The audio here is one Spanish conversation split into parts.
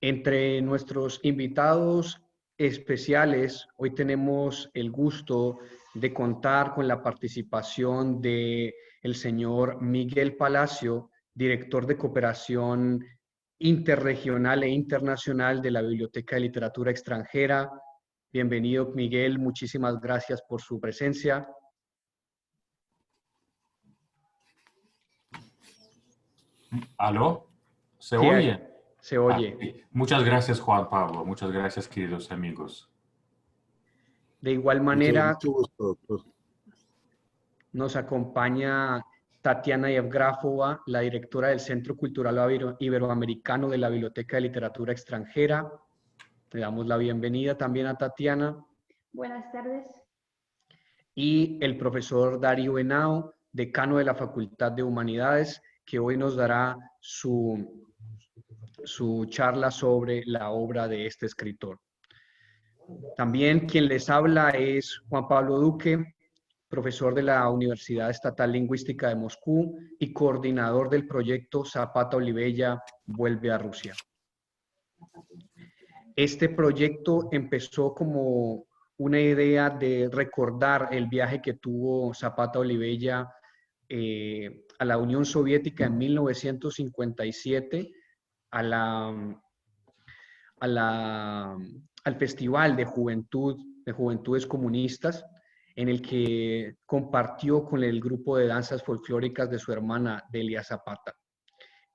Entre nuestros invitados especiales, hoy tenemos el gusto de contar con la participación de el señor Miguel Palacio, director de cooperación interregional e internacional de la Biblioteca de Literatura Extranjera. Bienvenido, Miguel. Muchísimas gracias por su presencia. ¿Aló? ¿Se Sí, oye? se oye. Sí. Muchas gracias, Juan Pablo. Muchas gracias, queridos amigos. De igual manera, Mucho gusto, doctor. nos acompaña Tatiana Yevgrafova, la directora del Centro Cultural Iberoamericano de la Biblioteca de Literatura Extranjera. Le damos la bienvenida también a Tatiana. Buenas tardes. Y el profesor Darío Henao, decano de la Facultad de Humanidades, que hoy nos dará su charla sobre la obra de este escritor. También quien les habla es Juan Pablo Duque, profesor de la Universidad Estatal Lingüística de Moscú y coordinador del proyecto Zapata Olivella vuelve a Rusia. Este proyecto empezó como una idea de recordar el viaje que tuvo Zapata Olivella a la Unión Soviética en 1957, al Festival de Juventudes Comunistas, en el que compartió con el grupo de danzas folclóricas de su hermana Delia Zapata.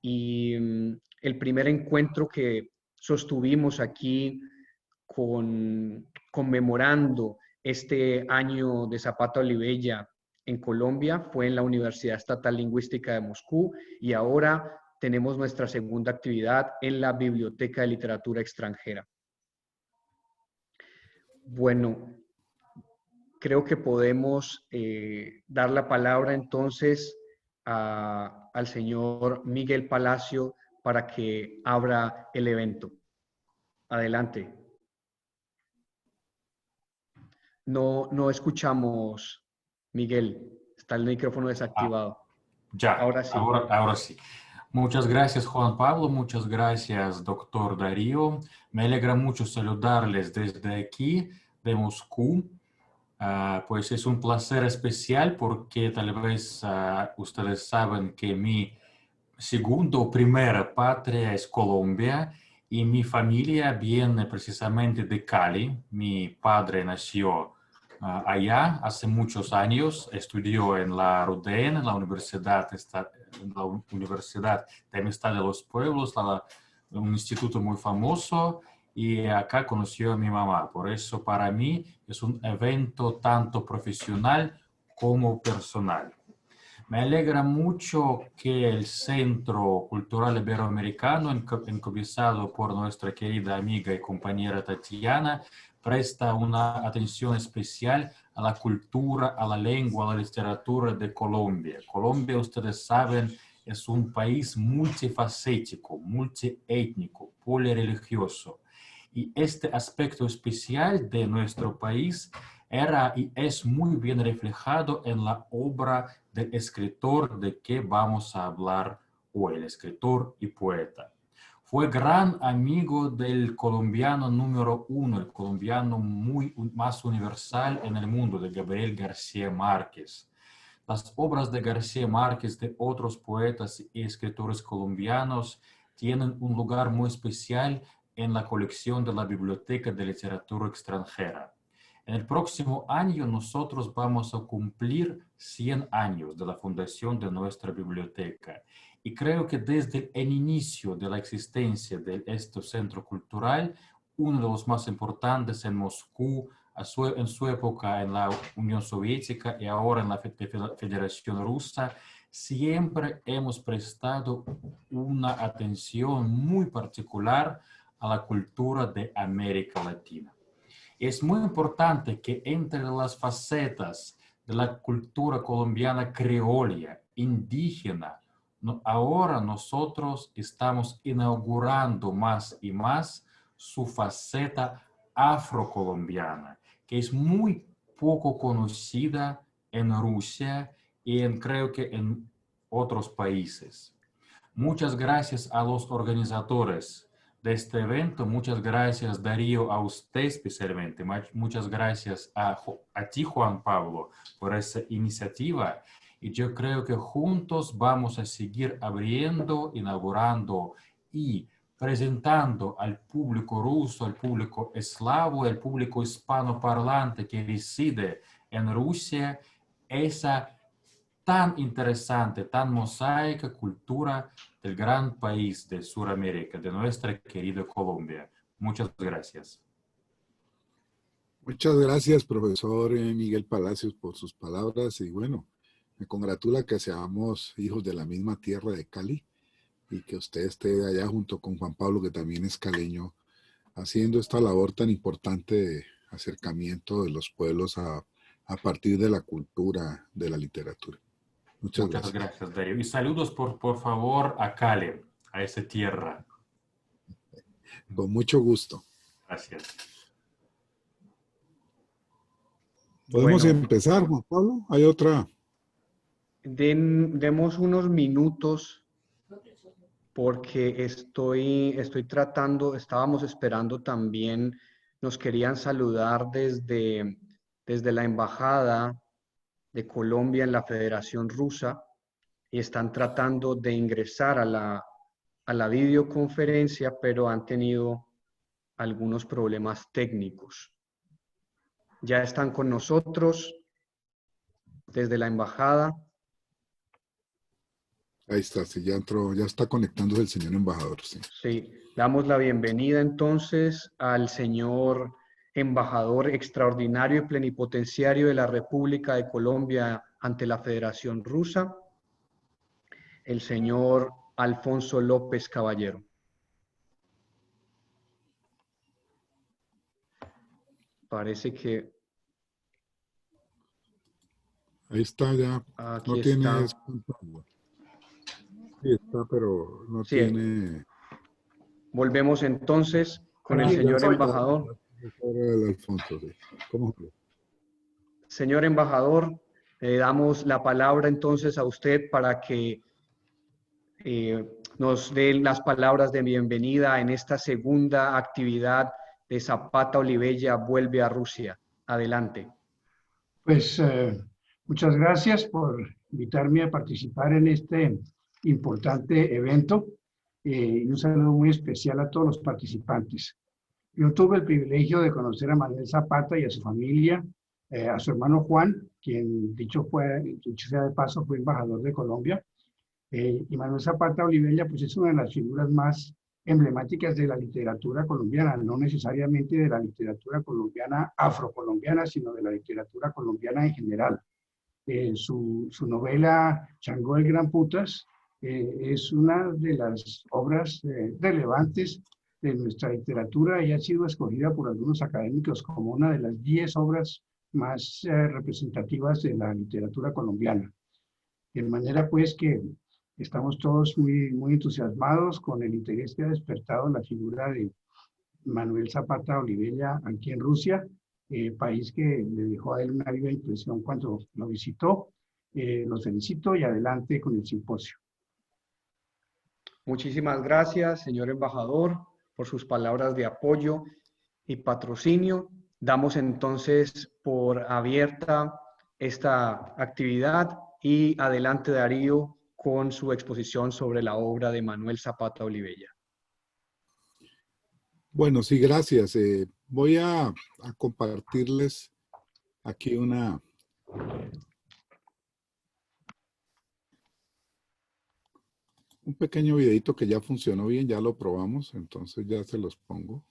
Y el primer encuentro que sostuvimos aquí conmemorando este año de Zapata Olivella en Colombia fue en la Universidad Estatal Lingüística de Moscú, y ahora tenemos nuestra segunda actividad en la Biblioteca de Literatura Extranjera. Bueno, creo que podemos dar la palabra entonces al señor Miguel Palacio para que abra el evento. Adelante. No escuchamos, Miguel. Está el micrófono desactivado. Ya, Ahora sí. ahora sí. Muchas gracias, Juan Pablo. Muchas gracias, doctor Darío. Me alegra mucho saludarles desde aquí, de Moscú. Pues es un placer especial porque tal vez ustedes saben que mi segunda o primera patria es Colombia y mi familia viene precisamente de Cali. Mi padre nació allá hace muchos años, estudió en la RUDN, en la Universidad de Amistad de los Pueblos, un instituto muy famoso, y acá conoció a mi mamá. Por eso para mí es un evento tanto profesional como personal. Me alegra mucho que el Centro Cultural Iberoamericano, encabezado por nuestra querida amiga y compañera Tatiana, presta una atención especial a la cultura, a la lengua, a la literatura de Colombia. Colombia, ustedes saben, es un país multifacético, multiétnico, polireligioso. Y este aspecto especial de nuestro país era y es muy bien reflejado en la obra del escritor de que vamos a hablar hoy, el escritor y poeta. Fue gran amigo del colombiano número uno, el colombiano más universal en el mundo, de Gabriel García Márquez. Las obras de García Márquez, de otros poetas y escritores colombianos, tienen un lugar muy especial en la colección de la Biblioteca de Literatura Extranjera. En el próximo año nosotros vamos a cumplir 100 años de la fundación de nuestra biblioteca. Y creo que desde el inicio de la existencia de este centro cultural, uno de los más importantes en Moscú, en su época en la Unión Soviética y ahora en la Federación Rusa, siempre hemos prestado una atención muy particular a la cultura de América Latina. Es muy importante que entre las facetas de la cultura colombiana criolla, indígena, ahora nosotros estamos inaugurando más y más su faceta afrocolombiana, que es muy poco conocida en Rusia y creo que en otros países. Muchas gracias a los organizadores de este evento. Muchas gracias, Darío, a usted especialmente. Muchas gracias a ti, Juan Pablo, por esa iniciativa. Y yo creo que juntos vamos a seguir abriendo, inaugurando y presentando al público ruso, al público eslavo, al público hispanoparlante que reside en Rusia, esa tan interesante, tan mosaica cultura del gran país de Sudamérica, de nuestra querida Colombia. Muchas gracias. Muchas gracias, profesor Miguel Palacios, por sus palabras y bueno, me congratula que seamos hijos de la misma tierra de Cali y que usted esté allá junto con Juan Pablo, que también es caleño, haciendo esta labor tan importante de acercamiento de los pueblos a partir de la cultura, de la literatura. Muchas Muchas gracias. gracias, Darío. Y saludos, por favor, a Cali, a esa tierra. Con mucho gusto. Gracias. ¿Podemos Bueno, empezar, Juan Pablo? ¿Hay otra? demos unos minutos porque estoy tratando, estábamos esperando también, nos querían saludar desde la Embajada de Colombia en la Federación Rusa y están tratando de ingresar a la videoconferencia, pero han tenido algunos problemas técnicos. Ya están con nosotros desde la Embajada. Ahí está, sí, ya entró, ya está conectándose el señor embajador, sí. Sí, damos la bienvenida entonces al señor embajador extraordinario y plenipotenciario de la República de Colombia ante la Federación Rusa, el señor Alfonso López Caballero. Parece que Ahí está ya, no aquí tiene... está. Sí está, pero no Sí, tiene... volvemos entonces con el Ah, ya señor está, embajador. ya está el Alfonso, sí. ¿Cómo? Señor embajador, le damos la palabra entonces a usted para que nos dé las palabras de bienvenida en esta segunda actividad de Zapata Olivella Vuelve a Rusia. Adelante. Pues muchas gracias por invitarme a participar en este importante evento y un saludo muy especial a todos los participantes. Yo tuve el privilegio de conocer a Manuel Zapata y a su familia, a su hermano Juan, quien dicho sea de paso fue embajador de Colombia, y Manuel Zapata Olivella pues es una de las figuras más emblemáticas de la literatura colombiana, no necesariamente de la literatura colombiana afrocolombiana, sino de la literatura colombiana en general. Su novela Changó el Gran Putas es una de las obras relevantes de nuestra literatura y ha sido escogida por algunos académicos como una de las 10 obras más representativas de la literatura colombiana. De manera pues que estamos todos muy entusiasmados con el interés que ha despertado la figura de Manuel Zapata Olivella aquí en Rusia, país que le dejó a él una viva impresión cuando lo visitó. Los felicito y adelante con el simposio. Muchísimas gracias, señor embajador, por sus palabras de apoyo y patrocinio. Damos entonces por abierta esta actividad y adelante Darío con su exposición sobre la obra de Manuel Zapata Olivella. Bueno, sí, gracias. Voy a compartirles aquí un pequeño videito que ya funcionó bien, ya lo probamos, entonces ya se los pongo.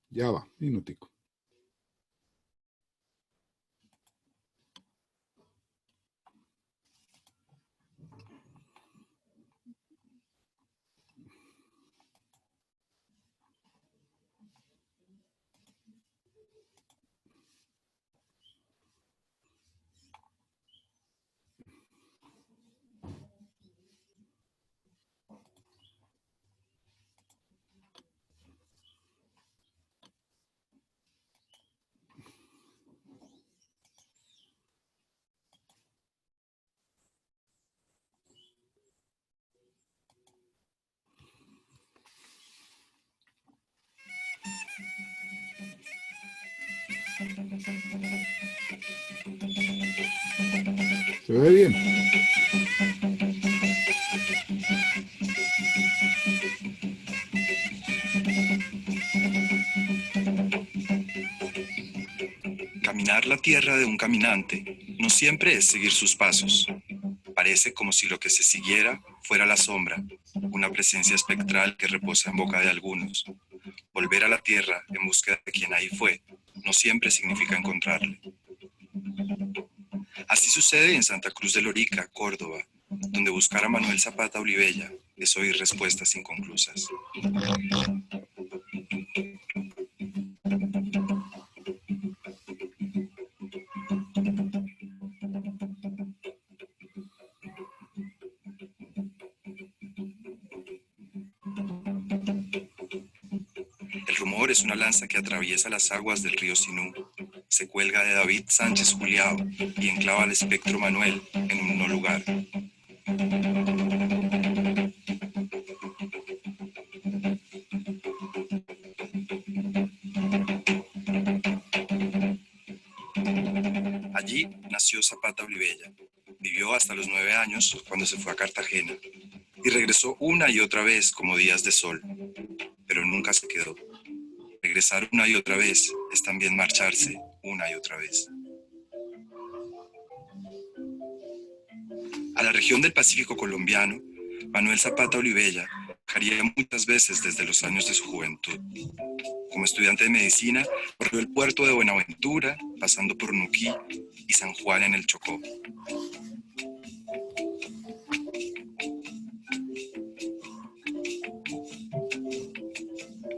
Ya va, minutico. ¿Se ve bien? Caminar la tierra de un caminante no siempre es seguir sus pasos. Parece como si lo que se siguiera fuera la sombra, una presencia espectral que reposa en boca de algunos. Volver a la tierra en búsqueda de quien ahí fue no siempre significa encontrarle. Así sucede en Santa Cruz de Lorica, Córdoba, donde buscar a Manuel Zapata Olivella es oír respuestas inconclusas. El rumor es una lanza que atraviesa las aguas del río Sinú, se cuelga de David Sánchez Juliao y enclava al espectro Manuel en un no lugar. Allí nació Zapata Olivella. Vivió hasta los 9 años cuando se fue a Cartagena y regresó una y otra vez como días de sol, pero nunca se quedó. Regresar una y otra vez es también marcharse una y otra vez. A la región del Pacífico colombiano, Manuel Zapata Olivella viajaría muchas veces desde los años de su juventud. Como estudiante de medicina, corrió el puerto de Buenaventura, pasando por Nuquí y San Juan en el Chocó.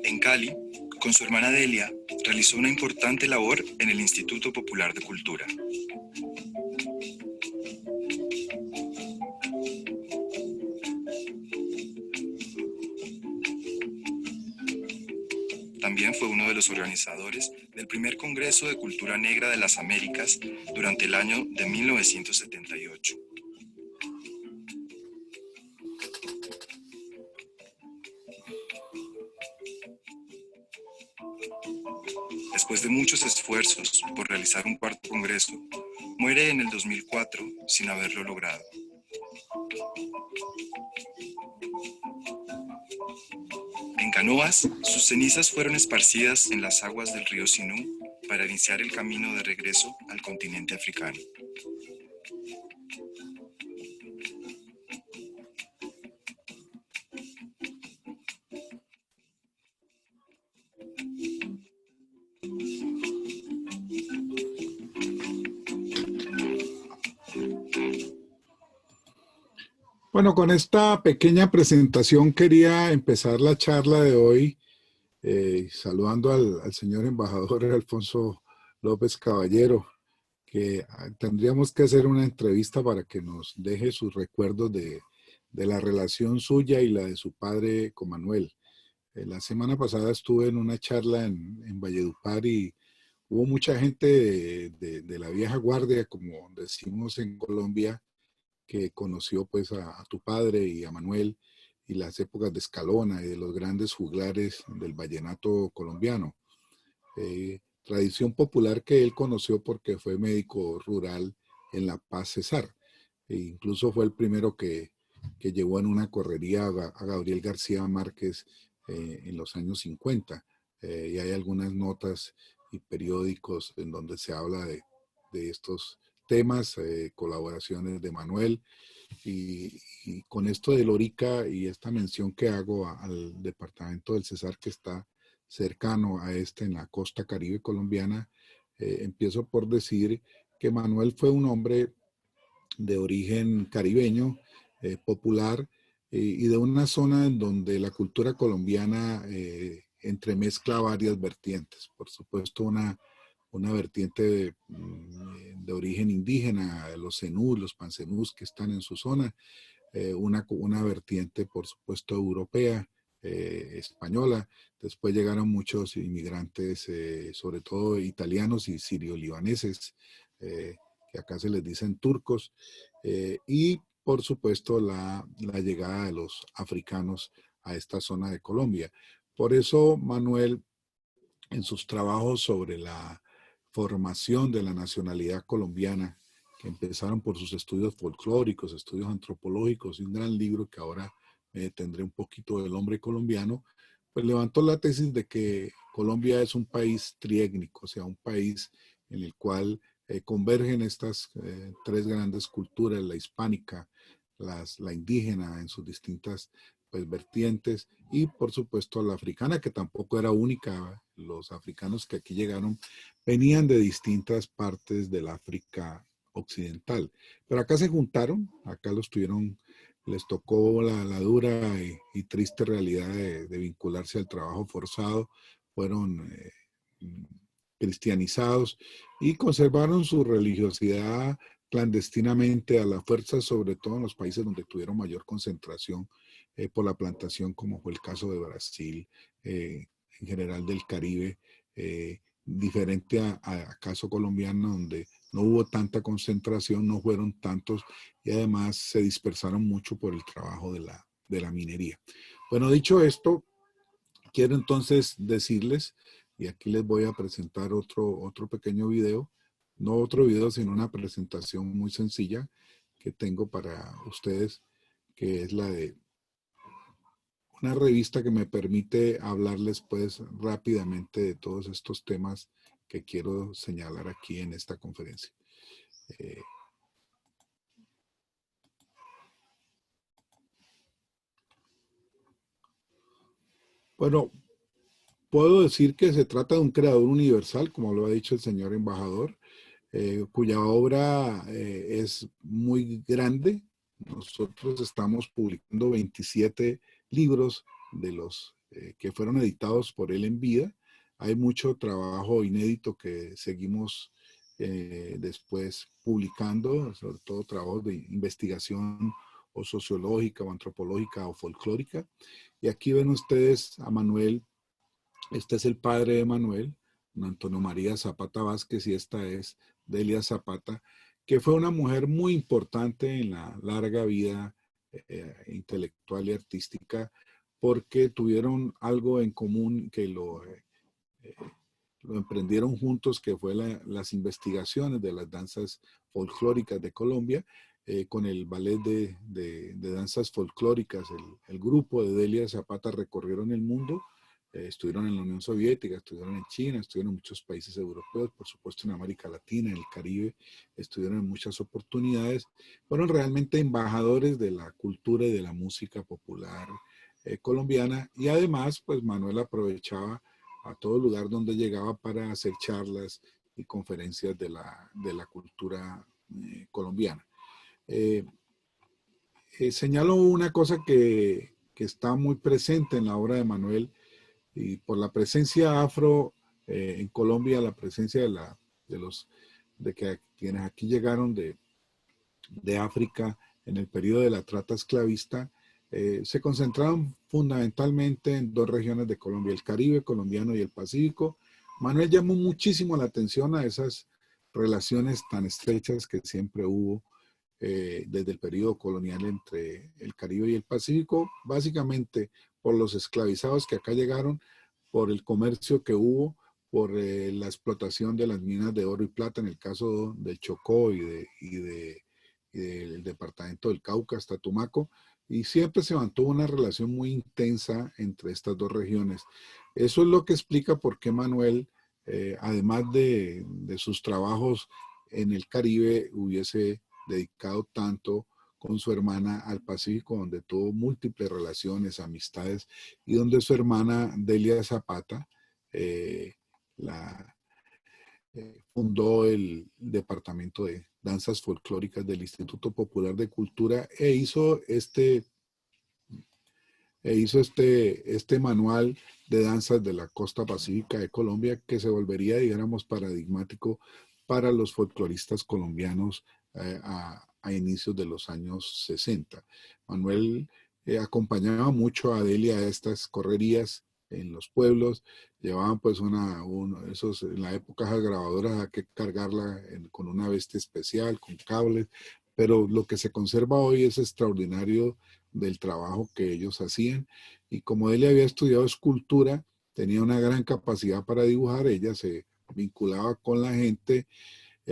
En Cali, con su hermana Delia, realizó una importante labor en el Instituto Popular de Cultura. También fue uno de los organizadores del primer Congreso de Cultura Negra de las Américas durante el año de 1978. Después de muchos esfuerzos por realizar un cuarto congreso, muere en el 2004 sin haberlo logrado. En canoas, sus cenizas fueron esparcidas en las aguas del río Sinú para iniciar el camino de regreso al continente africano. Bueno, con esta pequeña presentación quería empezar la charla de hoy saludando al señor embajador Alfonso López Caballero, que tendríamos que hacer una entrevista para que nos deje sus recuerdos de la relación suya y la de su padre con Manuel. La semana pasada estuve en una charla en Valledupar y hubo mucha gente de la vieja guardia, como decimos en Colombia, que conoció pues a tu padre y a Manuel y las épocas de Escalona y de los grandes juglares del vallenato colombiano. Tradición popular que él conoció porque fue médico rural en La Paz, Cesar. E incluso fue el primero que llevó en una correría a Gabriel García Márquez en los años 50. Y hay algunas notas y periódicos en donde se habla de estos temas, colaboraciones de Manuel. Y con esto de Lorica y esta mención que hago al departamento del Cesar, que está cercano a en la costa caribe colombiana, empiezo por decir que Manuel fue un hombre de origen caribeño, popular, y de una zona en donde la cultura colombiana entremezcla varias vertientes. Por supuesto, una vertiente de origen indígena, los zenús, los pancenús que están en su zona, una vertiente, por supuesto, europea, española. Después llegaron muchos inmigrantes, sobre todo italianos y sirio-libaneses, que acá se les dicen turcos, y por supuesto la llegada de los africanos a esta zona de Colombia. Por eso Manuel, en sus trabajos sobre la formación de la nacionalidad colombiana, que empezaron por sus estudios folclóricos, estudios antropológicos, y un gran libro que ahora me detendré un poquito del hombre colombiano, pues levantó la tesis de que Colombia es un país triétnico, o sea, un país en el cual convergen estas tres grandes culturas, la hispánica, la indígena en sus distintas pues, vertientes, y por supuesto la africana, que tampoco era única. Los africanos que aquí llegaron venían de distintas partes del África occidental, pero acá se juntaron, acá los tuvieron, les tocó la dura y triste realidad de vincularse al trabajo forzado, fueron cristianizados y conservaron su religiosidad clandestinamente a la fuerza, sobre todo en los países donde tuvieron mayor concentración por la plantación, como fue el caso de Brasil, en general del Caribe, diferente a caso colombiano, donde no hubo tanta concentración, no fueron tantos, y además se dispersaron mucho por el trabajo de la minería. Bueno, dicho esto, quiero entonces decirles, y aquí les voy a presentar otro pequeño video, no otro video, sino una presentación muy sencilla que tengo para ustedes, que es la de una revista que me permite hablarles pues rápidamente de todos estos temas que quiero señalar aquí en esta conferencia. Bueno, puedo decir que se trata de un creador universal, como lo ha dicho el señor embajador, cuya obra es muy grande. Nosotros estamos publicando 27 libros de los que fueron editados por él en vida. Hay mucho trabajo inédito que seguimos después publicando, sobre todo trabajos de investigación o sociológica o antropológica o folclórica. Y aquí ven ustedes a Manuel. Este es el padre de Manuel, Antonio María Zapata Vázquez, y esta es Delia Zapata, que fue una mujer muy importante en la larga vida intelectual y artística, porque tuvieron algo en común que lo emprendieron juntos, que fue las investigaciones de las danzas folclóricas de Colombia, con el ballet de danzas folclóricas. El grupo de Delia Zapata recorrieron el mundo. Estuvieron en la Unión Soviética, estuvieron en China, estuvieron en muchos países europeos, por supuesto en América Latina, en el Caribe, estuvieron en muchas oportunidades. Fueron realmente embajadores de la cultura y de la música popular colombiana, y además pues Manuel aprovechaba a todo lugar donde llegaba para hacer charlas y conferencias de la cultura colombiana. Señalo una cosa que está muy presente en la obra de Manuel, y por la presencia afro en Colombia, la presencia de quienes aquí llegaron de África en el periodo de la trata esclavista, se concentraron fundamentalmente en dos regiones de Colombia, el Caribe colombiano y el Pacífico. Manuel llamó muchísimo la atención a esas relaciones tan estrechas que siempre hubo desde el periodo colonial entre el Caribe y el Pacífico, básicamente por los esclavizados que acá llegaron, por el comercio que hubo, por la explotación de las minas de oro y plata en el caso del Chocó y del departamento del Cauca hasta Tumaco, y siempre se mantuvo una relación muy intensa entre estas dos regiones. Eso es lo que explica por qué Manuel, además de sus trabajos en el Caribe, hubiese dedicado tanto con su hermana al Pacífico, donde tuvo múltiples relaciones, amistades, y donde su hermana Delia Zapata fundó el departamento de danzas folclóricas del Instituto Popular de Cultura, e hizo este manual de danzas de la costa pacífica de Colombia, que se volvería, digamos, paradigmático para los folcloristas colombianos a inicios de los años 60. Manuel acompañaba mucho a Delia a estas correrías en los pueblos. Llevaban pues en la época las grabadoras hay que cargarla con una bestia especial, con cables, pero lo que se conserva hoy es extraordinario del trabajo que ellos hacían. Y como Delia había estudiado escultura, tenía una gran capacidad para dibujar, ella se vinculaba con la gente,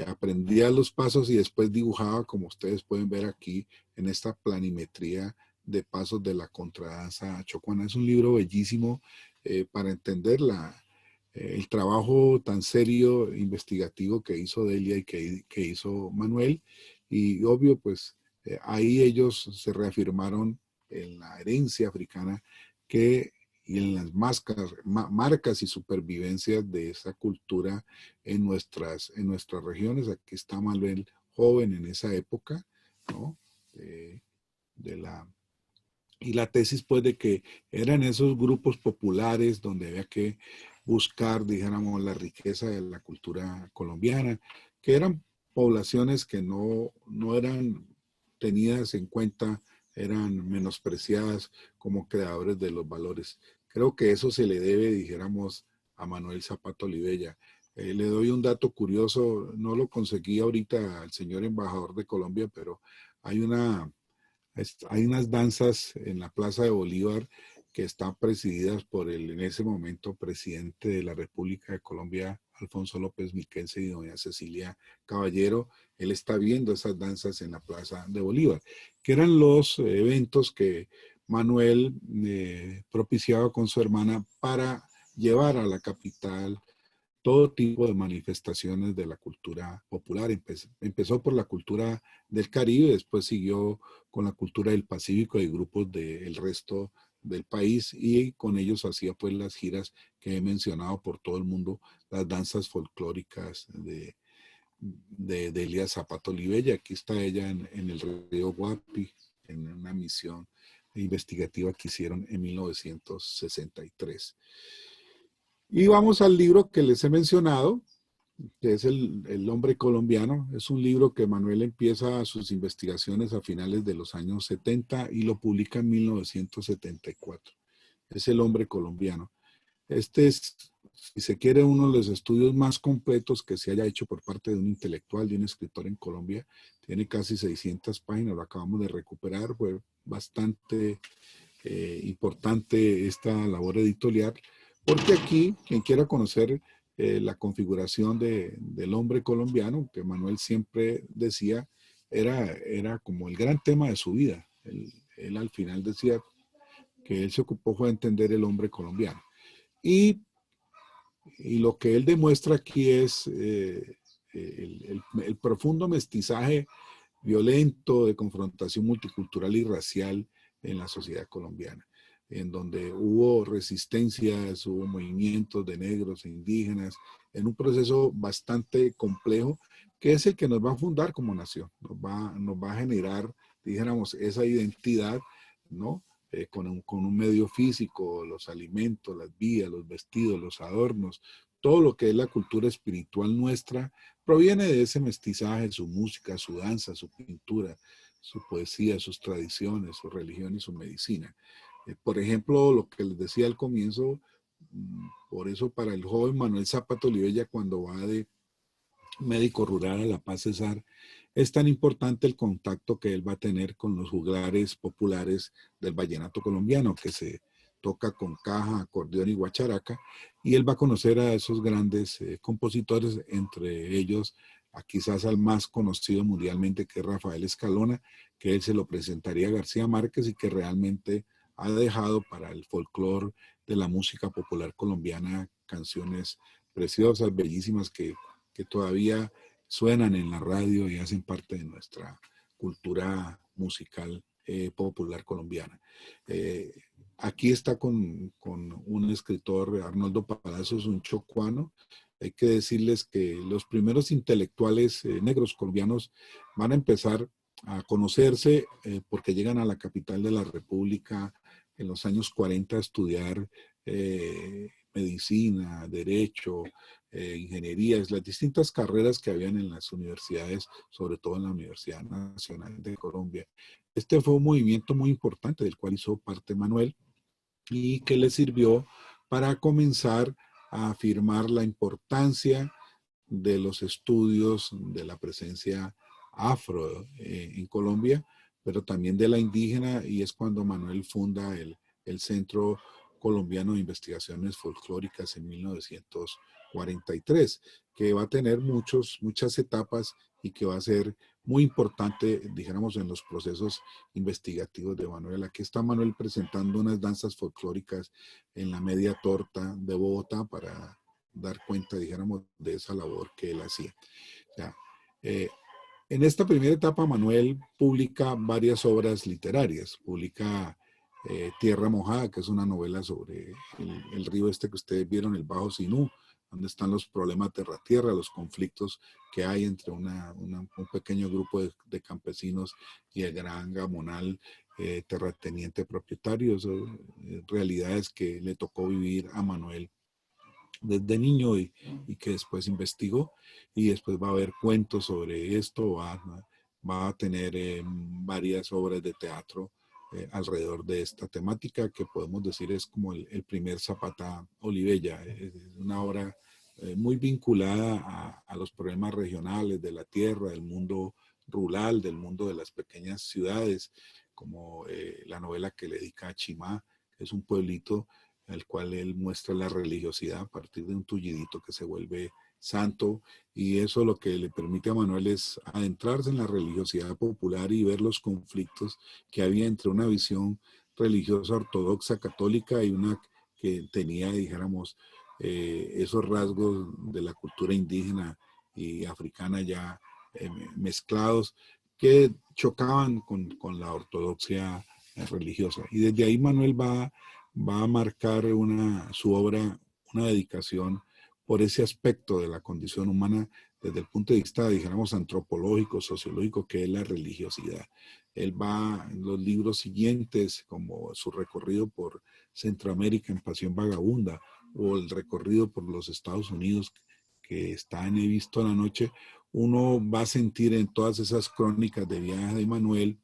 aprendía los pasos y después dibujaba, como ustedes pueden ver aquí, en esta planimetría de pasos de la contradanza chocuana. Es un libro bellísimo para entender el trabajo tan serio, investigativo que hizo Delia y que hizo Manuel. Y obvio, pues ahí ellos se reafirmaron en la herencia africana y en las marcas y supervivencias de esa cultura en nuestras regiones. Aquí está Manuel joven en esa época, ¿no? Y la tesis, pues, de que eran esos grupos populares donde había que buscar, dijéramos, la riqueza de la cultura colombiana, que eran poblaciones que no eran tenidas en cuenta, eran menospreciadas como creadores de los valores. Creo que eso se le debe, dijéramos, a Manuel Zapata Olivella. Le doy un dato curioso, no lo conseguí ahorita al señor embajador de Colombia, pero hay unas danzas en la Plaza de Bolívar que están presididas por el en ese momento presidente de la República de Colombia, Alfonso López Miquelsen, y doña Cecilia Caballero. Él está viendo esas danzas en la Plaza de Bolívar, que eran los eventos que Manuel propiciaba con su hermana para llevar a la capital todo tipo de manifestaciones de la cultura popular. Empezó por la cultura del Caribe, después siguió con la cultura del Pacífico y grupos del resto del país, y con ellos hacía pues las giras que he mencionado por todo el mundo, las danzas folclóricas de Delia Zapata Olivella. Aquí está ella en el río Guapi, en una misión investigativa que hicieron en 1963. Y vamos al libro que les he mencionado, que es el hombre colombiano. Es un libro que Manuel empieza sus investigaciones a finales de los años 70 y lo publica en 1974. Es el hombre colombiano. Este es, si se quiere, uno de los estudios más completos que se haya hecho por parte de un intelectual, de un escritor en Colombia. Tiene casi 600 páginas, lo acabamos de recuperar. Fue bastante importante esta labor editorial, porque aquí, quien quiera conocer la configuración del hombre colombiano, que Manuel siempre decía, era como el gran tema de su vida. Él al final decía que él se ocupó fue de entender el hombre colombiano. Y lo que él demuestra aquí es el profundo mestizaje violento de confrontación multicultural y racial en la sociedad colombiana, en donde hubo resistencias, hubo movimientos de negros e indígenas, en un proceso bastante complejo, que es el que nos va a fundar como nación, nos va a generar, dijéramos, esa identidad, ¿no? Con un medio físico, los alimentos, las vías, los vestidos, los adornos, todo lo que es la cultura espiritual nuestra, proviene de ese mestizaje, su música, su danza, su pintura, su poesía, sus tradiciones, su religión y su medicina. Por ejemplo, lo que les decía al comienzo, por eso para el joven Manuel Zapata Olivella, cuando va de médico rural a La Paz Cesar, es tan importante el contacto que él va a tener con los juglares populares del vallenato colombiano, que se toca con caja, acordeón y guacharaca, y él va a conocer a esos grandes compositores, entre ellos quizás al más conocido mundialmente, que es Rafael Escalona, que él se lo presentaría a García Márquez y que realmente ha dejado para el folclore de la música popular colombiana canciones preciosas, bellísimas, que todavía suenan en la radio y hacen parte de nuestra cultura musical popular colombiana. Aquí está con un escritor, Arnoldo Palacios, un chocuano. Hay que decirles que los primeros intelectuales negros colombianos van a empezar a conocerse porque llegan a la capital de la República en los años 40 a estudiar medicina, derecho, ingenierías, las distintas carreras que habían en las universidades, sobre todo en la Universidad Nacional de Colombia. Este fue un movimiento muy importante del cual hizo parte Manuel y que le sirvió para comenzar a afirmar la importancia de los estudios de la presencia afro en Colombia, pero también de la indígena, y es cuando Manuel funda el Centro Colombiano de Investigaciones Folclóricas en 1940. 43, que va a tener muchas etapas y que va a ser muy importante, dijéramos, en los procesos investigativos de Manuel. Aquí está Manuel presentando unas danzas folclóricas en la Media Torta de Bogotá para dar cuenta, dijéramos, de esa labor que él hacía. Ya. En esta primera etapa, Manuel publica varias obras literarias. Publica Tierra Mojada, que es una novela sobre el río este que ustedes vieron, el Bajo Sinú, donde están los problemas terra-tierra, los conflictos que hay entre un pequeño grupo de campesinos y el gran gamonal terrateniente propietario. Realidades que le tocó vivir a Manuel desde niño y que después investigó, y después va a haber cuentos sobre esto, va a tener varias obras de teatro alrededor de esta temática, que podemos decir es como el primer Zapata Olivella. Es una obra muy vinculada a los problemas regionales de la tierra, del mundo rural, del mundo de las pequeñas ciudades, como la novela que le dedica a Chimá, que es un pueblito al cual él muestra la religiosidad a partir de un tullidito que se vuelve santo, y eso lo que le permite a Manuel es adentrarse en la religiosidad popular y ver los conflictos que había entre una visión religiosa ortodoxa católica y una que tenía, dijéramos, esos rasgos de la cultura indígena y africana ya mezclados, que chocaban con la ortodoxia religiosa. Y desde ahí Manuel va a marcar su obra, una dedicación por ese aspecto de la condición humana desde el punto de vista, dijéramos, antropológico, sociológico, que es la religiosidad. Él va en los libros siguientes, como su recorrido por Centroamérica en Pasión Vagabunda, o el recorrido por los Estados Unidos, que está en He visto la noche, uno va a sentir en todas esas crónicas de viaje de Manuel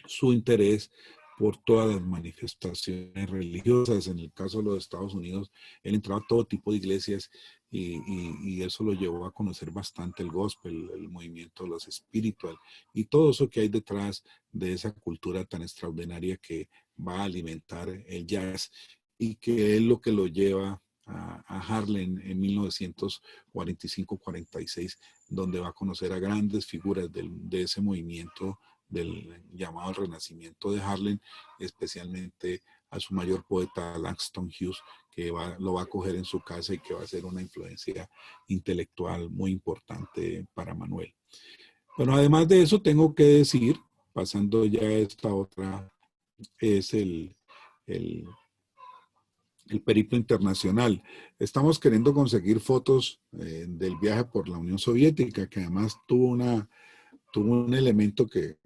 su interés por todas las manifestaciones religiosas. En el caso de los Estados Unidos, él entraba a todo tipo de iglesias y eso lo llevó a conocer bastante el gospel, el movimiento de los espiritual y todo eso que hay detrás de esa cultura tan extraordinaria que va a alimentar el jazz, y que es lo que lo lleva a Harlem en 1945-46, donde va a conocer a grandes figuras de ese movimiento del llamado Renacimiento de Harlem, especialmente a su mayor poeta Langston Hughes, que lo va a coger en su casa y que va a ser una influencia intelectual muy importante para Manuel. Bueno, además de eso tengo que decir, pasando ya a esta otra, es el periplo internacional. Estamos queriendo conseguir fotos del viaje por la Unión Soviética, que además tuvo un elemento que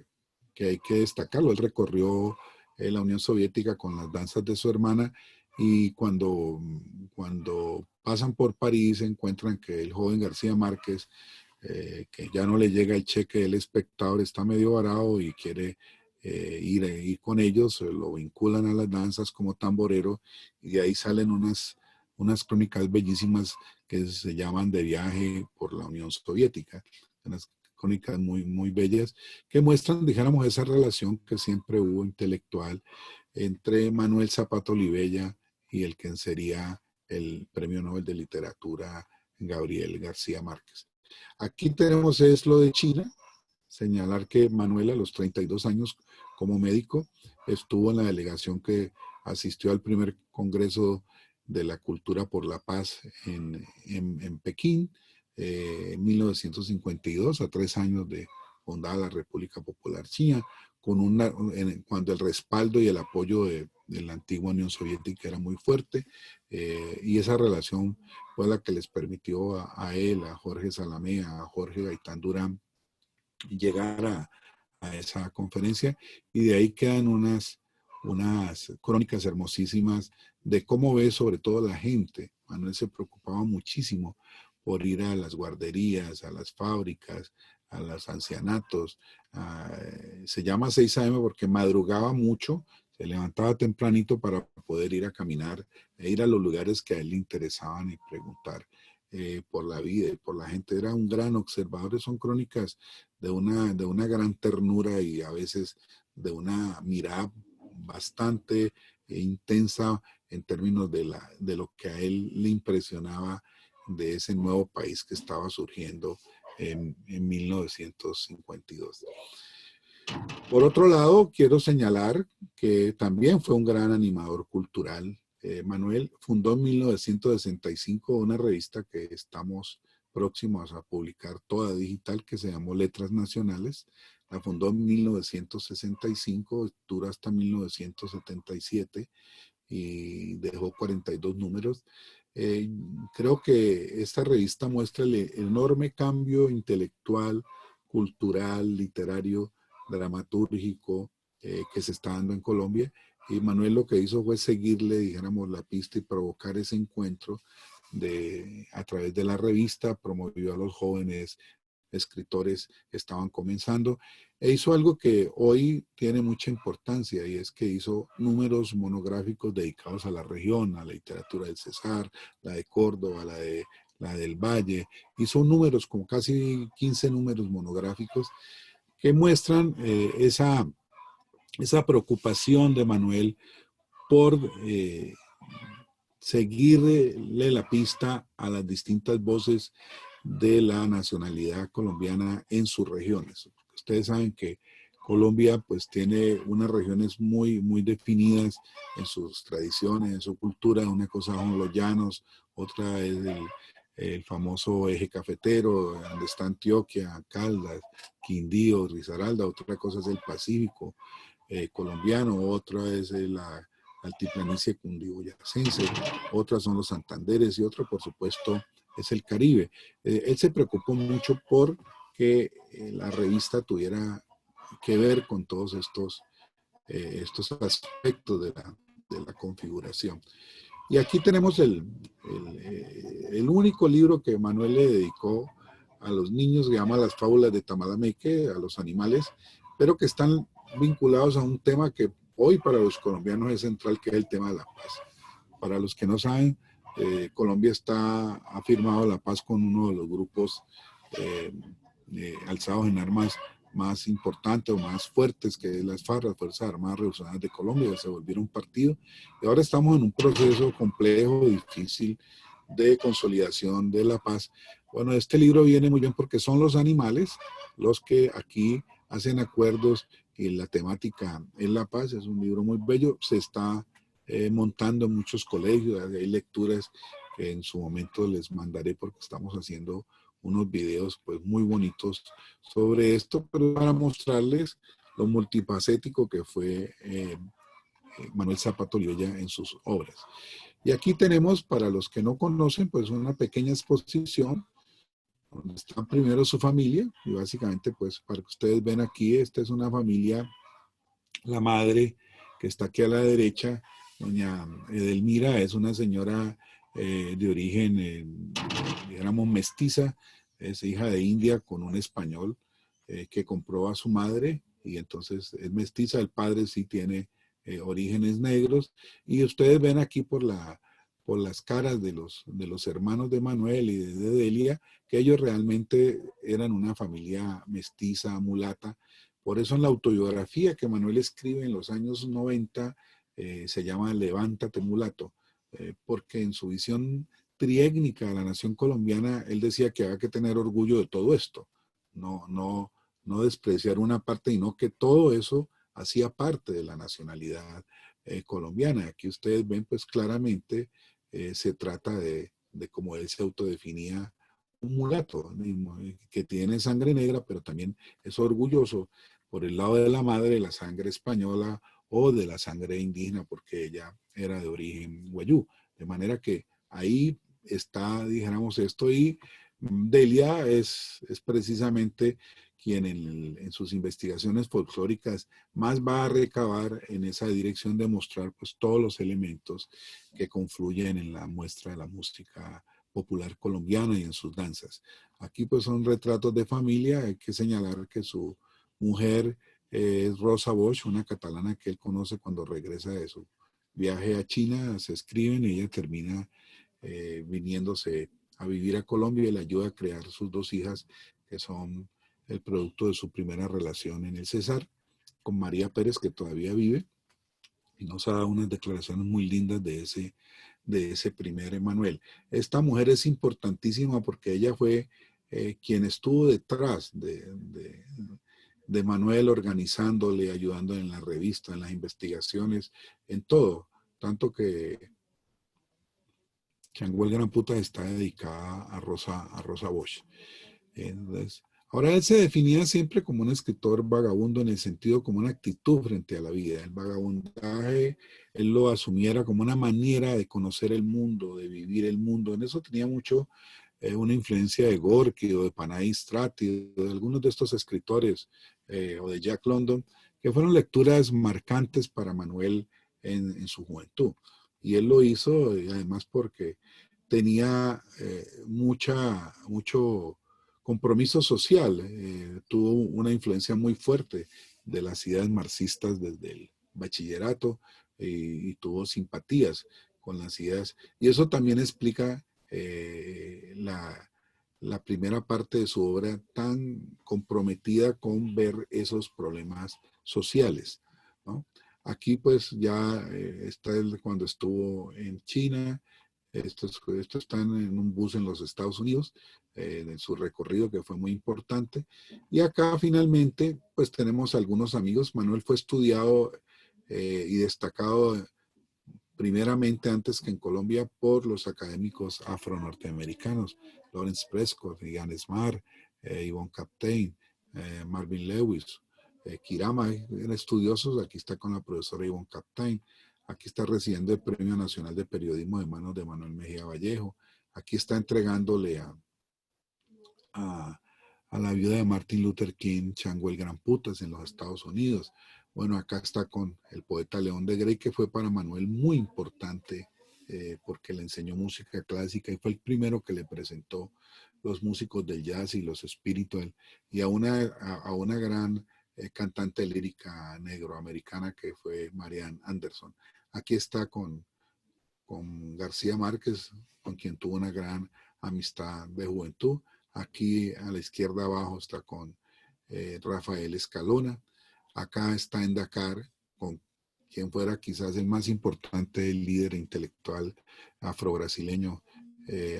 hay que destacarlo. Él recorrió la Unión Soviética con las danzas de su hermana, y cuando pasan por París encuentran que el joven García Márquez, que ya no le llega el cheque del espectador, está medio varado y quiere ir con ellos. Lo vinculan a las danzas como tamborero, y de ahí salen unas crónicas bellísimas que se llaman De viaje por la Unión Soviética, unas crónicas muy, muy bellas que muestran, dijéramos, esa relación que siempre hubo intelectual entre Manuel Zapata Olivella y el que sería el Premio Nobel de Literatura Gabriel García Márquez. Aquí tenemos es lo de China. Señalar que Manuel, a los 32 años como médico, estuvo en la delegación que asistió al primer Congreso de la Cultura por la Paz en Pekín, en 1952, a 3 años de fundada la República Popular China, cuando el respaldo y el apoyo de la antigua Unión Soviética era muy fuerte, y esa relación fue la que les permitió a él, a Jorge Salamé, a Jorge Gaitán Durán, llegar a esa conferencia, y de ahí quedan unas crónicas hermosísimas de cómo ve sobre todo la gente. Manuel se preocupaba muchísimo por ir a las guarderías, a las fábricas, a los ancianatos. Se llama 6 AM porque madrugaba mucho, se levantaba tempranito para poder ir a caminar e ir a los lugares que a él le interesaban y preguntar por la vida y por la gente. Era un gran observador. Son crónicas de una gran ternura y a veces de una mirada bastante intensa en términos de lo que a él le impresionaba de ese nuevo país que estaba surgiendo en 1952. Por otro lado, quiero señalar que también fue un gran animador cultural. Manuel fundó en 1965 una revista que estamos próximos a publicar toda digital, que se llamó Letras Nacionales. La fundó en 1965, duró hasta 1977 y dejó 42 números. Creo que esta revista muestra el enorme cambio intelectual, cultural, literario, dramatúrgico que se está dando en Colombia. Y Manuel lo que hizo fue seguirle, dijéramos, la pista y provocar ese encuentro a través de la revista. Promovió a los jóvenes escritores que estaban comenzando, e hizo algo que hoy tiene mucha importancia, y es que hizo números monográficos dedicados a la región, a la literatura del Cesar, la de Córdoba, la del Valle. Hizo números, como casi 15 números monográficos, que muestran esa preocupación de Manuel por seguirle la pista a las distintas voces de la nacionalidad colombiana en sus regiones. Ustedes saben que Colombia pues tiene unas regiones muy, muy definidas en sus tradiciones, en su cultura. Una cosa son los llanos, otra es el famoso eje cafetero, donde está Antioquia, Caldas, Quindío, Risaralda. Otra cosa es el Pacífico colombiano, otra es la altiplanicie cundiboyacense, otras son los Santanderes y otra, por supuesto, es el Caribe. Él se preocupó mucho por que la revista tuviera que ver con todos estos aspectos de la configuración. Y aquí tenemos el único libro que Manuel le dedicó a los niños, que se llama Las Fábulas de Tamalameque, a los animales, pero que están vinculados a un tema que hoy para los colombianos es central, que es el tema de la paz. Para los que no saben, Colombia ha firmado la paz con uno de los grupos alzados en armas más importantes o más fuertes, que es las FARC, las Fuerzas Armadas Revolucionarias de Colombia. Se volvieron un partido y ahora estamos en un proceso complejo, difícil, de consolidación de la paz. Bueno, este libro viene muy bien porque son los animales los que aquí hacen acuerdos y la temática es la paz. Es un libro muy bello, se está montando en muchos colegios. Hay lecturas que en su momento les mandaré porque estamos haciendo unos videos pues muy bonitos sobre esto, pero para mostrarles lo multifacético que fue Manuel Zapata Olioya en sus obras. Y aquí tenemos, para los que no conocen, pues una pequeña exposición donde está primero su familia, y básicamente pues para que ustedes ven aquí, esta es una familia, la madre que está aquí a la derecha, doña Edelmira, es una señora de origen, digamos, mestiza, es hija de India con un español que compró a su madre, y entonces es mestiza. El padre sí tiene orígenes negros, y ustedes ven aquí por las caras de los hermanos de Manuel y de Delia, que ellos realmente eran una familia mestiza, mulata. Por eso en la autobiografía que Manuel escribe en los años 90, se llama Levántate, mulato, porque en su visión triétnica de la nación colombiana, él decía que había que tener orgullo de todo esto, no despreciar una parte, sino que todo eso hacía parte de la nacionalidad colombiana. Aquí ustedes ven pues claramente se trata de cómo él se autodefinía, un mulato que tiene sangre negra, pero también es orgulloso por el lado de la madre, de la sangre española o de la sangre indígena, porque ella era de origen guayú. De manera que ahí está, dijéramos, esto. Y Delia es precisamente quien en sus investigaciones folclóricas más va a recabar en esa dirección de mostrar pues todos los elementos que confluyen en la muestra de la música popular colombiana y en sus danzas. Aquí pues son retratos de familia. Hay que señalar que su mujer es Rosa Bosch, una catalana que él conoce cuando regresa de su viaje a China. Se escriben y ella termina viniéndose a vivir a Colombia, y le ayuda a crear sus dos hijas, que son el producto de su primera relación en el Cesar, con María Pérez, que todavía vive, y nos ha dado unas declaraciones muy lindas de de ese primer Emanuel. Esta mujer es importantísima porque ella fue quien estuvo detrás de Manuel, organizándole, ayudándole en la revista, en las investigaciones, en todo. Tanto que Changuel Gran Putas está dedicada a Rosa Bosch. Entonces, ahora él se definía siempre como un escritor vagabundo en el sentido como una actitud frente a la vida. El vagabundaje, él lo asumiera como una manera de conocer el mundo, de vivir el mundo. En eso tenía mucho una influencia de Gorky o de Panay Strati, de algunos de estos escritores, o de Jack London, que fueron lecturas marcantes para Manuel en su juventud. Y él lo hizo, además porque tenía mucho compromiso social, tuvo una influencia muy fuerte de las ideas marxistas desde el bachillerato y tuvo simpatías con las ideas. Y eso también explica la primera parte de su obra tan comprometida con ver esos problemas sociales, ¿no? Aquí pues ya está él cuando estuvo en China. Estos están en un bus en los Estados Unidos, en su recorrido que fue muy importante. Y acá finalmente pues tenemos algunos amigos. Manuel fue estudiado y destacado primeramente antes que en Colombia por los académicos afro-norteamericanos, Lawrence Prescott, Ian Smart, Yvonne Captain, Marvin Lewis, Kirama, eran estudiosos. Aquí está con la profesora Yvonne Captain. Aquí está recibiendo el Premio Nacional de Periodismo de manos de Manuel Mejía Vallejo. Aquí está entregándole a la viuda de Martin Luther King, Changuel Gran Putas, en los Estados Unidos. Bueno, acá está con el poeta León de Grey, que fue para Manuel muy importante porque le enseñó música clásica y fue el primero que le presentó los músicos del jazz y los espíritus, y a una gran cantante lírica negroamericana que fue Marianne Anderson. Aquí está con García Márquez, con quien tuvo una gran amistad de juventud. Aquí a la izquierda abajo está con Rafael Escalona. Acá está en Dakar con quien fuera quizás el más importante líder intelectual afro-brasileño,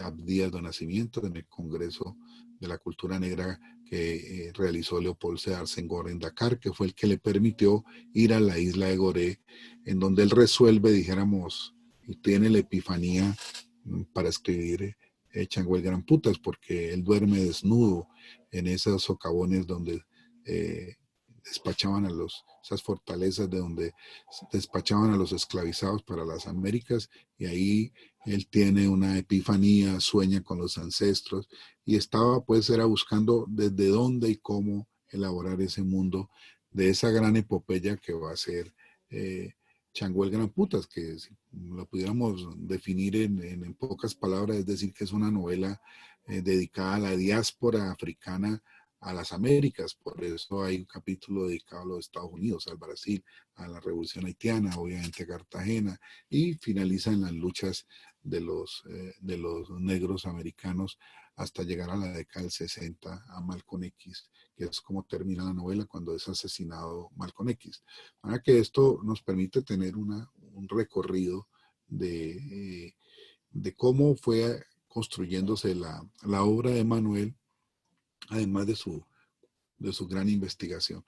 Abdias do Nascimento, en el Congreso de la Cultura Negra que realizó Leopold Sédar Senghor en Dakar, que fue el que le permitió ir a la isla de Gorée, en donde él resuelve, dijéramos, y tiene la epifanía para escribir Changuel Gran Putas, porque él duerme desnudo en esos socavones donde despachaban esas fortalezas de donde despachaban a los esclavizados para las Américas, y ahí él tiene una epifanía, sueña con los ancestros, y estaba era buscando desde dónde y cómo elaborar ese mundo de esa gran epopeya que va a ser Changuel Gran Putas, que si lo pudiéramos definir en pocas palabras, es decir, que es una novela dedicada a la diáspora africana a las Américas. Por eso hay un capítulo dedicado a los Estados Unidos, al Brasil, a la Revolución Haitiana, obviamente a Cartagena, y finaliza en las luchas de los negros americanos hasta llegar a la década del 60 a Malcolm X, que es como termina la novela cuando es asesinado Malcolm X. Para que esto nos permite tener un recorrido de cómo fue construyéndose la obra de Manuel, además de su gran investigación.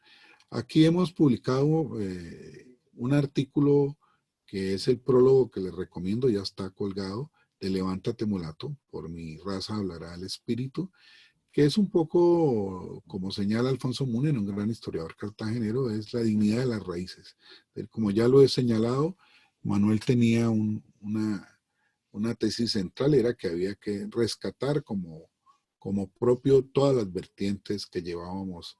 Aquí hemos publicado un artículo que es el prólogo que les recomiendo, ya está colgado, de Levántate Mulato, por mi raza hablará el espíritu, que es un poco, como señala Alfonso Múnera, un gran historiador cartagenero, es la dignidad de las raíces. Como ya lo he señalado, Manuel tenía una tesis central, era que había que rescatar como propio todas las vertientes que llevábamos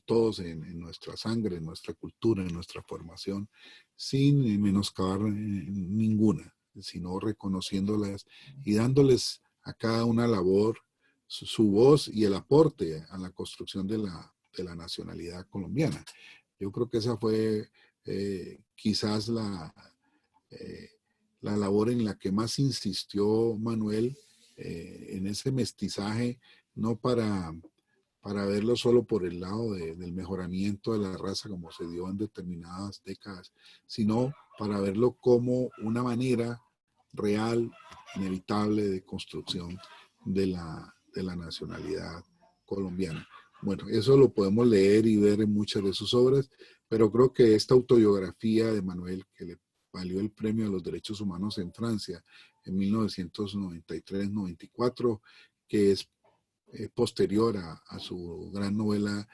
todos en nuestra sangre, en nuestra cultura, en nuestra formación, sin menoscabar ninguna, sino reconociéndolas y dándoles a cada una labor, su voz y el aporte a la construcción de la nacionalidad colombiana. Yo creo que esa fue quizás la labor en la que más insistió Manuel, en ese mestizaje, no para verlo solo por el lado del mejoramiento de la raza como se dio en determinadas décadas, sino para verlo como una manera real, inevitable de construcción de la nacionalidad colombiana. Bueno, eso lo podemos leer y ver en muchas de sus obras, pero creo que esta autobiografía de Manuel, que le valió el Premio a los Derechos Humanos en Francia en 1993-94, que es posterior a su gran novela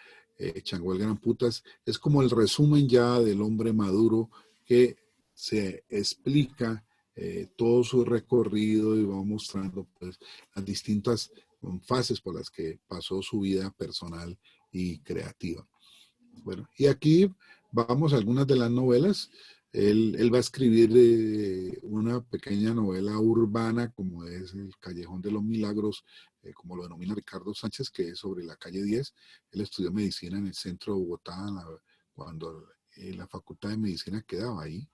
Chango el Gran Putas, es como el resumen ya del hombre maduro que se explica todo su recorrido y va mostrando pues las distintas fases por las que pasó su vida personal y creativa. Bueno, y aquí vamos a algunas de las novelas. Él va a escribir una pequeña novela urbana como es El Callejón de los Milagros, como lo denomina Ricardo Sánchez, que es sobre la calle 10. Él estudió medicina en el centro de Bogotá cuando la Facultad de Medicina quedaba ahí,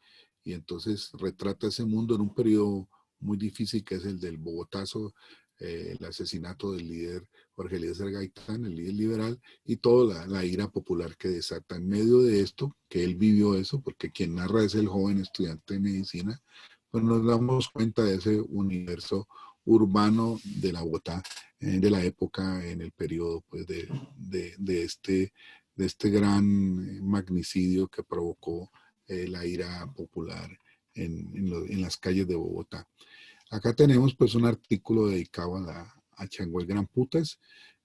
y entonces retrata ese mundo en un periodo muy difícil que es el del Bogotazo, el asesinato del líder Jorge Eliezer Gaitán, el líder liberal, y toda la ira popular que desata en medio de esto, que él vivió eso, porque quien narra es el joven estudiante de medicina, pues nos damos cuenta de ese universo urbano de la Bogotá, de la época, en el periodo pues, de este gran magnicidio que provocó la ira popular en las calles de Bogotá. Acá tenemos pues un artículo dedicado a Chango el Gran Putas,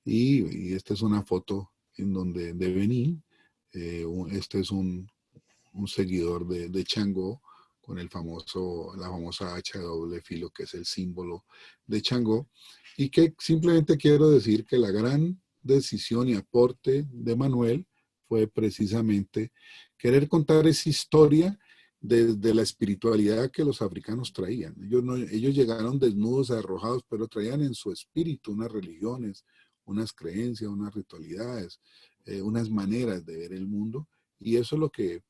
y esta es una foto en donde de Benín. Este es un seguidor de Chango con la famosa hacha de doble filo, que es el símbolo de Chango, y que simplemente quiero decir que la gran decisión y aporte de Manuel fue precisamente querer contar esa historia desde la espiritualidad que los africanos traían. Ellos llegaron desnudos, arrojados, pero traían en su espíritu unas religiones, unas creencias, unas ritualidades, unas maneras de ver el mundo, y eso es lo que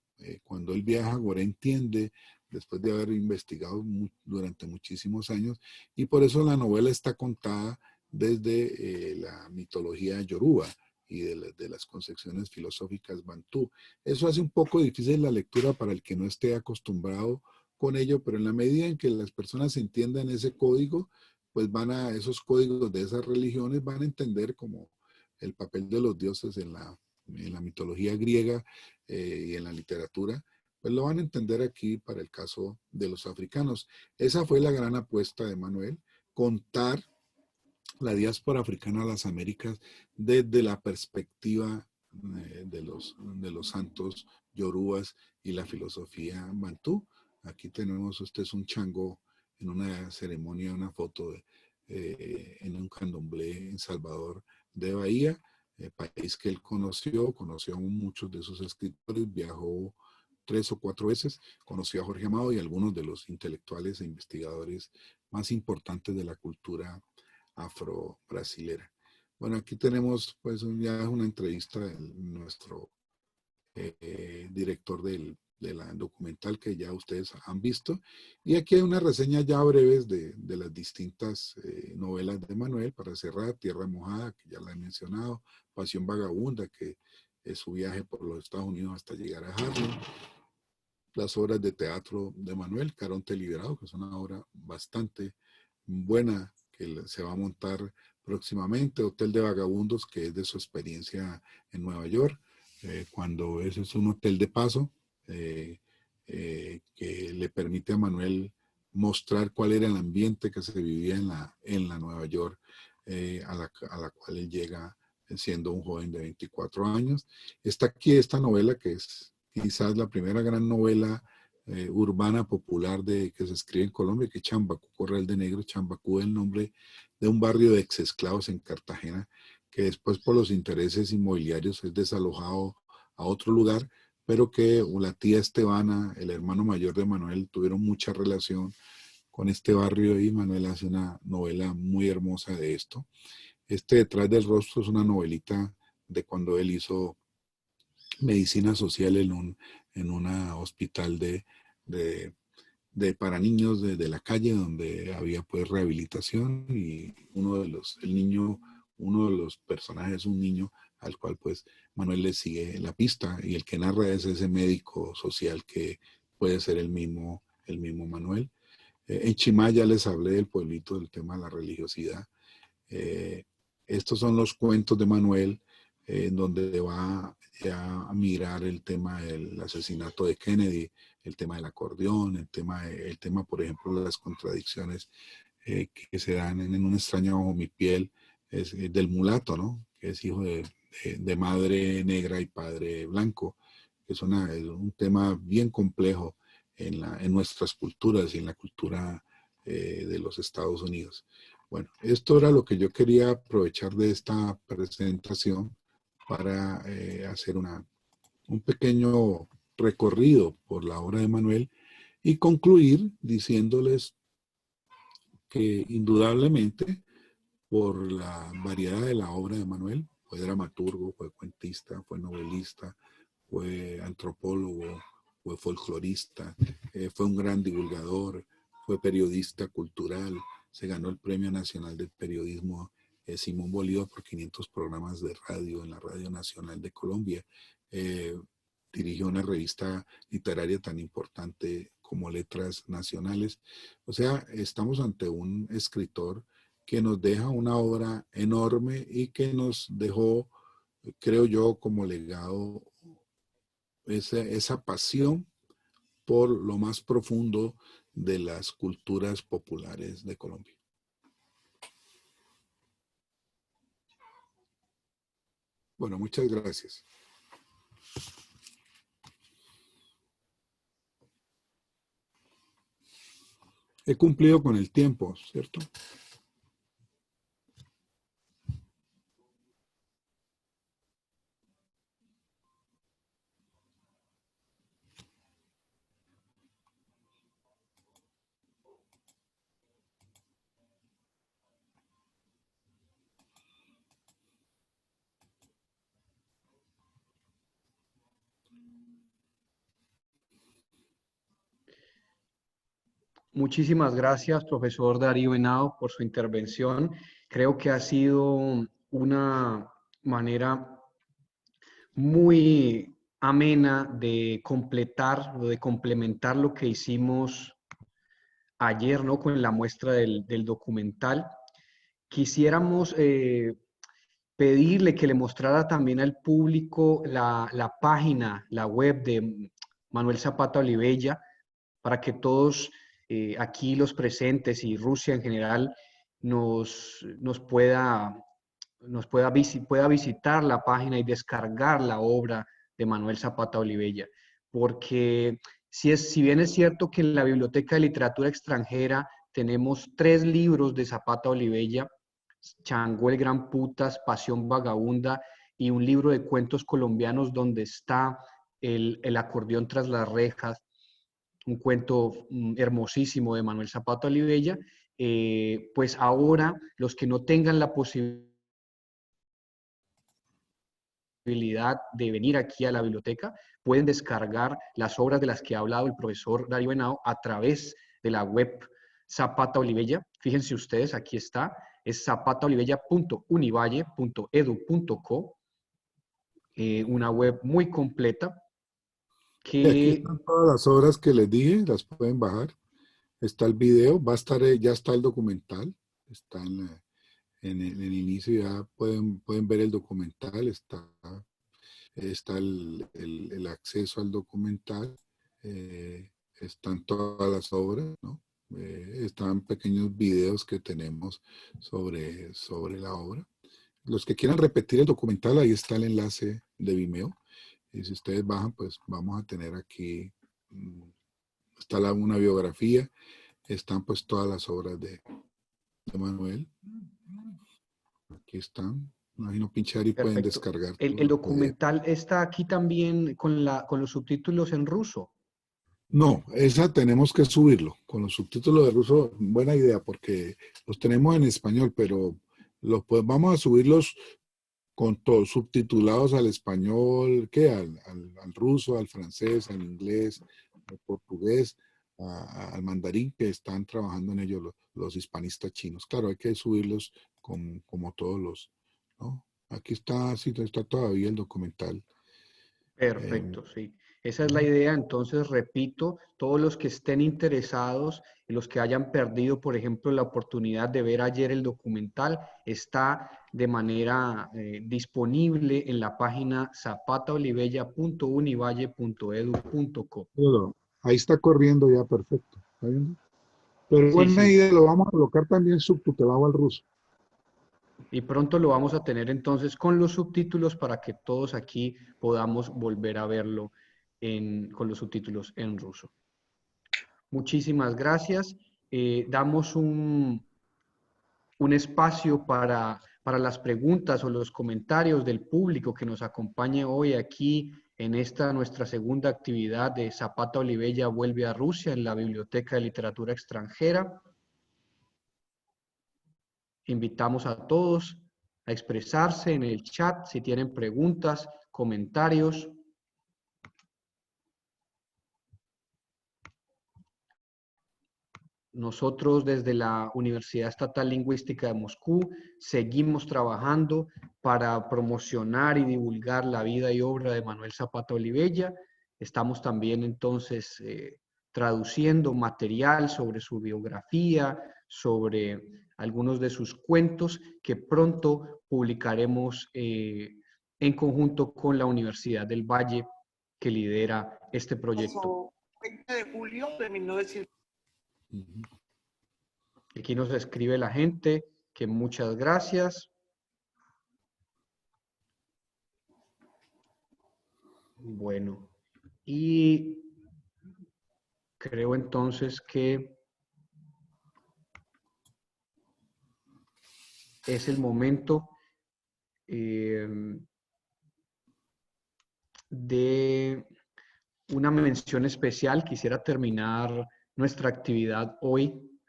cuando él viaja, Goré entiende, después de haber investigado durante muchísimos años, y por eso la novela está contada desde la mitología yoruba y de las concepciones filosóficas bantú. Eso hace un poco difícil la lectura para el que no esté acostumbrado con ello, pero en la medida en que las personas entiendan ese código, pues esos códigos de esas religiones van a entender como el papel de los dioses en la mitología griega y en la literatura, pues lo van a entender aquí para el caso de los africanos. Esa fue la gran apuesta de Manuel, contar la diáspora africana a las Américas desde la perspectiva de los santos yorubas y la filosofía bantú. Aquí tenemos, este es un chango en una ceremonia, una foto en un candomblé en Salvador de Bahía, país que él conoció a muchos de sus escritores, viajó 3 o 4 veces, conoció a Jorge Amado y algunos de los intelectuales e investigadores más importantes de la cultura afro-brasilera. Bueno, aquí tenemos pues ya una entrevista de nuestro director de la documental que ya ustedes han visto, y aquí hay una reseña ya breves de las distintas novelas de Manuel para cerrar. Tierra Mojada, que ya la he mencionado, Pasión Vagabunda, que es su viaje por los Estados Unidos hasta llegar a Harlem, las obras de teatro de Manuel, Caronte Liberado, que es una obra bastante buena que se va a montar próximamente, Hotel de Vagabundos, que es de su experiencia en Nueva York, cuando ese es un hotel de paso que le permite a Manuel mostrar cuál era el ambiente que se vivía en la Nueva York a la cual él llega siendo un joven de 24 años. Está aquí esta novela que es quizás la primera gran novela urbana popular que se escribe en Colombia, que es Chambacú, Corral de Negro. Chambacú es el nombre de un barrio de exesclavos en Cartagena, que después por los intereses inmobiliarios es desalojado a otro lugar, pero que la tía Estebana, el hermano mayor de Manuel, tuvieron mucha relación con este barrio, y Manuel hace una novela muy hermosa de esto. Detrás del rostro es una novelita de cuando él hizo medicina social en un hospital para niños de la calle, donde había pues rehabilitación, y uno de los personajes, un niño al cual pues Manuel le sigue la pista, y el que narra es ese médico social que puede ser el mismo Manuel. En Chimaya les hablé del pueblito, del tema de la religiosidad. Estos son los cuentos de Manuel, en donde va ya a mirar el tema del asesinato de Kennedy, el tema del acordeón, el tema por ejemplo, de las contradicciones que se dan en Un extraño bajo mi piel, es del mulato, ¿no? Que es hijo de madre negra y padre blanco. Es un tema bien complejo en nuestras culturas y en la cultura de los Estados Unidos. Bueno, esto era lo que yo quería aprovechar de esta presentación para hacer un pequeño recorrido por la obra de Manuel y concluir diciéndoles que indudablemente por la variedad de la obra de Manuel, fue dramaturgo, fue cuentista, fue novelista, fue antropólogo, fue folclorista, fue un gran divulgador, fue periodista cultural, se ganó el Premio Nacional de Periodismo Simón Bolívar por 500 programas de radio en la Radio Nacional de Colombia. Dirigió una revista literaria tan importante como Letras Nacionales. O sea, estamos ante un escritor que nos deja una obra enorme y que nos dejó, creo yo, como legado esa pasión por lo más profundo de las culturas populares de Colombia. Bueno, muchas gracias. He cumplido con el tiempo, ¿cierto? Muchísimas gracias, profesor Darío Henao, por su intervención. Creo que ha sido una manera muy amena de completar o de complementar lo que hicimos ayer, ¿no? Con la muestra del documental. Quisiéramos pedirle que le mostrara también al público la página, la web de Manuel Zapata Olivella, para que todos aquí los presentes y Rusia en general pueda visitar la página y descargar la obra de Manuel Zapata Olivella. Porque si bien es cierto que en la Biblioteca de Literatura Extranjera tenemos 3 libros de Zapata Olivella, Changó el Gran Putas, Pasión Vagabunda y un libro de cuentos colombianos donde está el acordeón tras las rejas, un cuento hermosísimo de Manuel Zapata Olivella, pues ahora los que no tengan la posibilidad de venir aquí a la biblioteca pueden descargar las obras de las que ha hablado el profesor Darío Henao a través de la web Zapata Olivella. Fíjense ustedes, aquí está, es zapataolivella.univalle.edu.co, una web muy completa Aquí que... están todas las obras que les dije, las pueden bajar. Está el video, va a estar, ya está el documental, está en el inicio, ya pueden ver el documental, está el acceso al documental, están todas las obras, ¿no? Están pequeños videos que tenemos sobre la obra. Los que quieran repetir el documental, ahí está el enlace de Vimeo. Y si ustedes bajan, pues vamos a tener aquí, está una biografía, están pues todas las obras de Manuel. Aquí están. Imagino pinchar y pueden Perfecto. descargar El todo el PDF. documental está aquí también con los subtítulos en ruso. No, esa tenemos que subirlo con los subtítulos de ruso. Buena idea porque los tenemos en español, pero vamos a subirlos con todos subtitulados al español, ¿qué? Al ruso, al francés, al inglés, al portugués, al mandarín, que están trabajando en ello los hispanistas chinos. Claro, hay que subirlos como todos ¿no? Aquí está, sí, está todavía el documental. Perfecto, sí. Esa es la idea. Entonces, repito, todos los que estén interesados y los que hayan perdido, por ejemplo, la oportunidad de ver ayer el documental, está de manera disponible en la página zapataolivella.univalle.edu.co. Ahí está corriendo ya, perfecto. ¿Está viendo? Pero Sí, buena sí. idea, lo vamos a colocar también subtitulado al ruso. Y pronto lo vamos a tener entonces con los subtítulos para que todos aquí podamos volver a verlo con los subtítulos en ruso. Muchísimas gracias. Damos un espacio para las preguntas o los comentarios del público que nos acompañe hoy aquí en esta nuestra segunda actividad de Zapata Olivella vuelve a Rusia en la Biblioteca de Literatura Extranjera. Invitamos a todos a expresarse en el chat si tienen preguntas, comentarios. Nosotros desde la Universidad Estatal Lingüística de Moscú seguimos trabajando para promocionar y divulgar la vida y obra de Manuel Zapata Olivella. Estamos también entonces traduciendo material sobre su biografía, sobre algunos de sus cuentos que pronto publicaremos en conjunto con la Universidad del Valle que lidera este proyecto. 20 de julio de 1900. Aquí nos escribe la gente que muchas gracias. Bueno, y creo entonces que es el momento de una mención especial. Quisiera terminar nuestra actividad hoy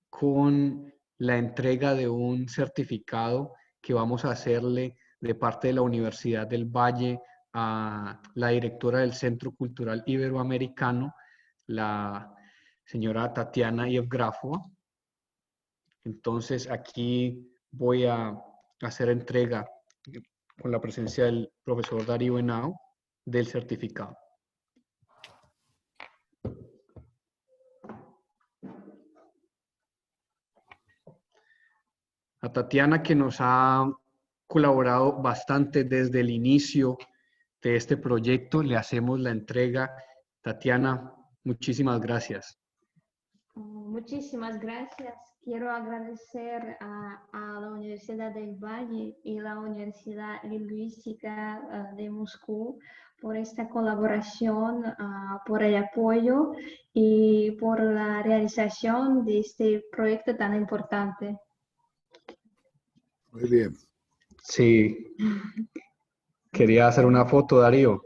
con la entrega de un certificado que vamos a hacerle de parte de la Universidad del Valle a la directora del Centro Cultural Iberoamericano, la señora Tatiana Yevgrafova. Entonces aquí voy a hacer entrega con la presencia del profesor Darío Henao del certificado. A Tatiana, que nos ha colaborado bastante desde el inicio de este proyecto, le hacemos la entrega. Tatiana, muchísimas gracias. Muchísimas gracias. Quiero agradecer a la Universidad del Valle y la Universidad Lingüística de Moscú por esta colaboración, por el apoyo y por la realización de este proyecto tan importante. Muy bien. Sí. Quería hacer una foto, Darío.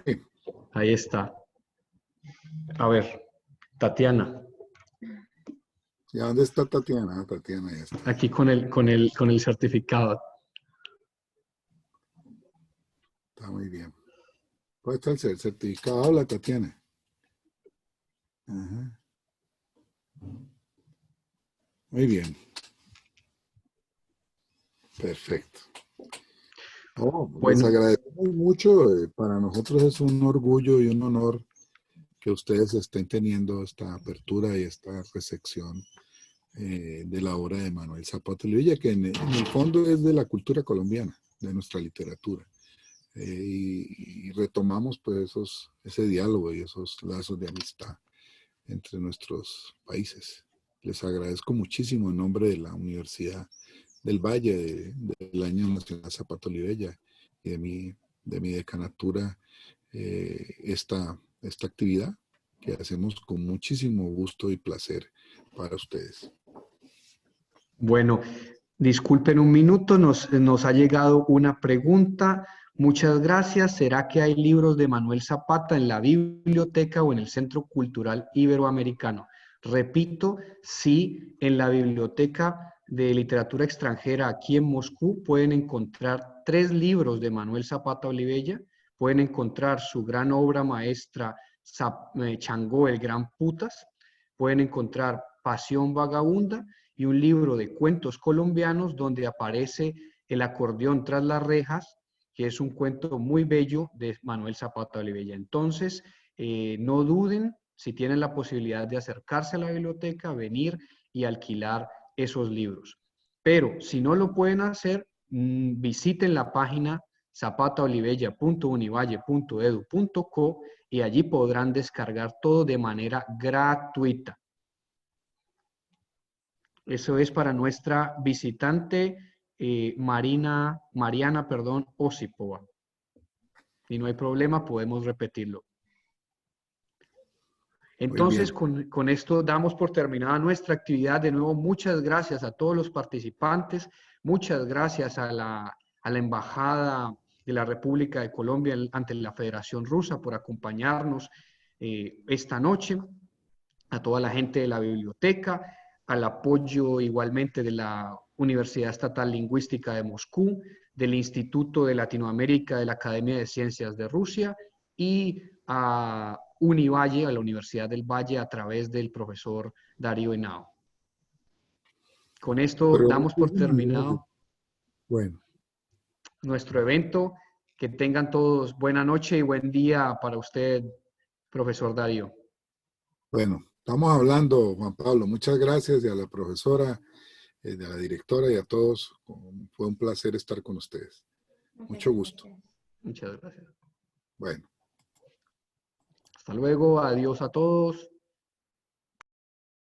Sí. Ahí está. A ver, Tatiana. ¿Y dónde está Tatiana? Tatiana ya está. Aquí con el certificado. Está muy bien. ¿Cuál está el certificado? Habla, Tatiana. Ajá. Muy bien. Perfecto. Bueno. Les agradecemos mucho. Para nosotros es un orgullo y un honor que ustedes estén teniendo esta apertura y esta recepción de la obra de Manuel Zapata Olivella, que en el fondo es de la cultura colombiana, de nuestra literatura. Y retomamos pues ese diálogo y esos lazos de amistad entre nuestros países. Les agradezco muchísimo en nombre de la Universidad del Valle, del Año Nacional Zapata Olivella y de mi decanatura esta actividad que hacemos con muchísimo gusto y placer para ustedes. Bueno, disculpen un minuto, nos ha llegado una pregunta. Muchas gracias. ¿Será que hay libros de Manuel Zapata en la biblioteca o en el Centro Cultural Iberoamericano? Repito, sí, en la Biblioteca de Literatura Extranjera aquí en Moscú pueden encontrar 3 libros de Manuel Zapata Olivella. Pueden encontrar su gran obra maestra Changó, el Gran Putas. Pueden encontrar Pasión Vagabunda y un libro de cuentos colombianos donde aparece el acordeón tras las rejas que es un cuento muy bello de Manuel Zapata Olivella. Entonces, no duden, si tienen la posibilidad de acercarse a la biblioteca, venir y alquilar esos libros. Pero si no lo pueden hacer, visiten la página zapataolivella.univalle.edu.co y allí podrán descargar todo de manera gratuita. Eso es para nuestra visitante Mariana Osipova. Y no hay problema, podemos repetirlo. Entonces, con esto damos por terminada nuestra actividad. De nuevo, muchas gracias a todos los participantes. Muchas gracias a la Embajada de la República de Colombia ante la Federación Rusa por acompañarnos esta noche. A toda la gente de la biblioteca, al apoyo igualmente de la Universidad Estatal Lingüística de Moscú, del Instituto de Latinoamérica de la Academia de Ciencias de Rusia y a Univalle, a la Universidad del Valle, a través del profesor Darío Henao. Con esto damos por terminado nuestro evento. Que tengan todos buena noche y buen día para usted, profesor Darío. Bueno, estamos hablando, Juan Pablo. Muchas gracias y a la profesora, de la directora y a todos. Fue un placer estar con ustedes. Mucho gusto. Muchas gracias. Bueno. Hasta luego, adiós a todos.